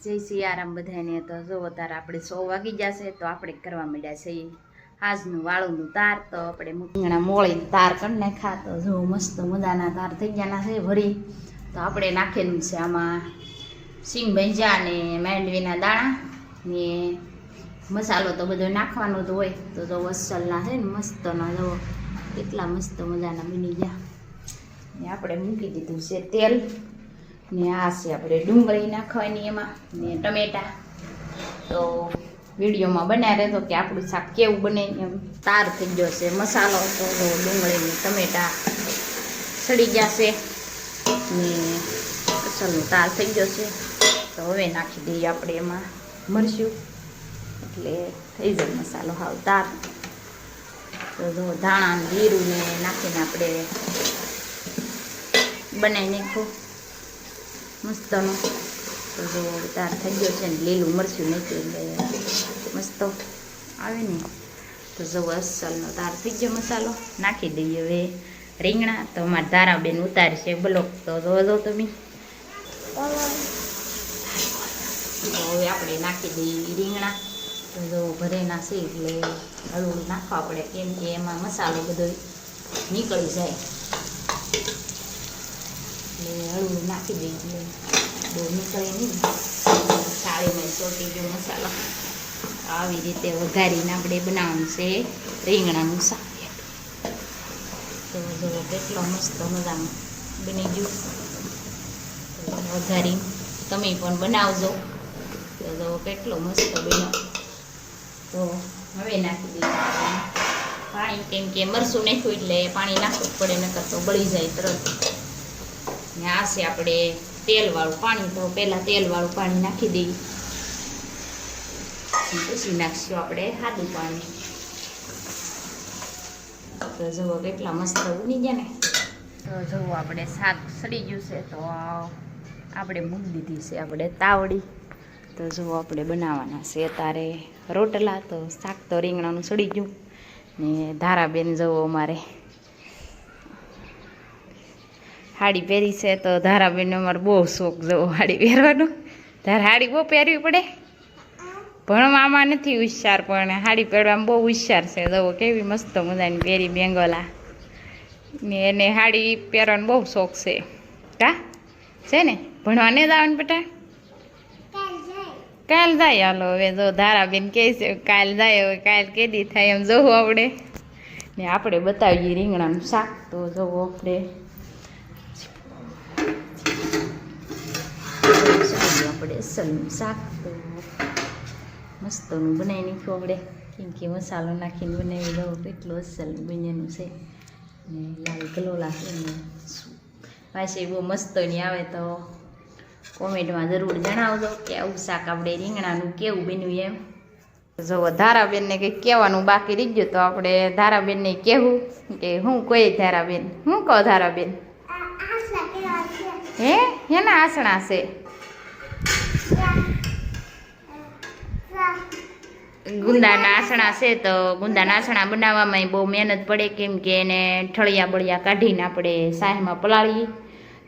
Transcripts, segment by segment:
જય સિયારામ બધાને. તો જો તારે આપણે 100 વાગી જશે તો આપણે કરવા માંડ્યા છે આજનું વાળુનું તાર. તો આપણે મૂંગણા મોળી તાર કરી નાખ્યા. તો જો મસ્ત મજાના તાર થઈ ગયા છે ભરી. તો આપણે નાખેલું છે આમાં સિંગ ભંજા ને માંડવીના દાણા ને મસાલો તો બધો નાખવાનો જ હોય. તો જો અસલના છે ને મસ્તના જો કેટલા મસ્ત મજાના બની ગયા. ને આપણે મૂકી દીધું છે તેલ ને આ છે આપણે ડુંગળી નાખવાની એમાં ને ટમેટા. તો વિડીયોમાં બનાવી રહેતો કે આપણું શાક કેવું બને એમ. તાર થઈ ગયો છે મસાલો. તો ડુંગળી ને ટમેટા સડી જશે ને અસલનું તાર થઈ ગયો છે. તો હવે નાખી દઈએ આપણે એમાં મરચું એટલે થઈ જાય મસાલો હાવ તાર. તો જો ધાણા ને જીરું ને નાખીને આપણે બનાવી નાખું મસ્તનો. તો જો તાર થઈ ગયો છે ને લીલું મરચું નાખ્યું એટલે મસ્ત આવે ને. તો જો અસલનો તાર થઈ ગયો મસાલો. નાખી દઈએ હવે રીંગણા. તો અમારા ધારાબેન ઉતારશે બ્લોક. તો જો તમે તો હવે આપણે નાખી દઈએ રીંગણા. તો જો ભરેના છે એટલે હળવું નાખવા પડે કેમ કે એમાં મસાલો બધો નીકળી જાય એટલે હળવું નાખી દઈએ એટલે બહુ નીકળે નહીં. થાળીમાં ચોટી ગયો મસાલો. આવી રીતે વઘારીને આપણે બનાવવાનું છે રીંગણાનું શાક. તો જો કેટલો મસ્ત મજાનું બની ગયું. વઘારી તમે પણ બનાવજો. તો જો કેટલો મસ્ત બન્યો. તો હવે નાખી દઈએ પાણી કેમ કે મરચું નાખ્યું એટલે પાણી નાખવું જ પડે નકર તો બળી જાય તરત. ને આ છે આપણે તેલવાળું પાણી. તો પહેલાં તેલવાળું પાણી નાખી દઈએ પછી નાખીશું આપણે સાદું પાણી. તો જુઓ કેટલા મસ્ત બની ગયા ને. તો જુઓ આપણે શાક સડી ગયું છે. તો આપણે મૂકી દીધી છે આપણે તાવડી. તો જુઓ આપણે બનાવવાના છે તારે રોટલા. તો શાક તો રીંગણાનું સડી ગયું ને ધારાબેન જુઓ અમારે સાડી પહેરી છે. તો ધારાબેનનો અમારે બહુ શોખ જવો સાડી પહેરવાનો. તારે સાડી બહુ પહેરવી પડે. ભણવામાં નથી હોશિયાર પણ સાડી પહેરવામાં બહુ હોશિયાર છે. જવો કેવી મસ્ત મજાની પહેરી બેંગોલા ને એને સાડી પહેરવાનો બહુ શોખ છે. કા છે ને ભણવા નહીં જવાનું બેટા? કાલ જાય. હાલો હવે જો ધારાબેન કહે છે કાલ જાય. હવે કાલ કેદી થાય એમ જોવું આપણે. ને આપણે બતાવીએ રીંગણાનું શાક. તો જોવો આપણે અસલનું શાક તો મસ્તનું બનાવી નાખ્યું આપણે કેમ કે મસાલો નાખીને બનાવી દઉં. કેટલું અસલ બન્યાનું છે ને લાલ ગલોલા છે ને પાછી બહુ મસ્તની આવે. તો કોમેન્ટમાં જરૂર જણાવજો કે આવું શાક આપણે રીંગણાનું કેવું બન્યું એમ. જો ધારાબેનને કંઈક કહેવાનું બાકી રહી ગયું તો આપણે ધારાબેનને કહેવું કે હું કોઈ ધારાબેન હું કહો ધારાબેન હે એના આસણા છે ગુંદાના આસણા છે. તો ગુંદાના આસણા બનાવવામાં બહુ મહેનત પડે કેમ કે એને ઠળિયા બળિયા કાઢીને આપણે સાહેમાં પલાળીએ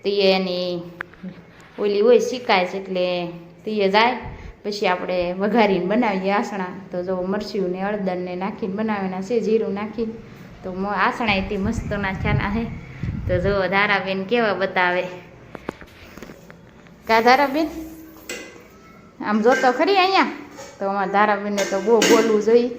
તો એની ઓલી હોય શીકાય છે એટલે તે જાય પછી આપણે વઘારીને બનાવીએ આસણા. તો જો મરચું ને હળદરને નાખીને બનાવેના છે જીરું નાખીને. તો આસણા એથી મસ્ત નાખ્યાના છે. તો જો ધારાબેન કેવા બતાવે. કા ધારાબેન આમ જોતો ખરી અહીંયા. તો અમારા ધારાબેનને તો બહુ બોલવું જોઈએ.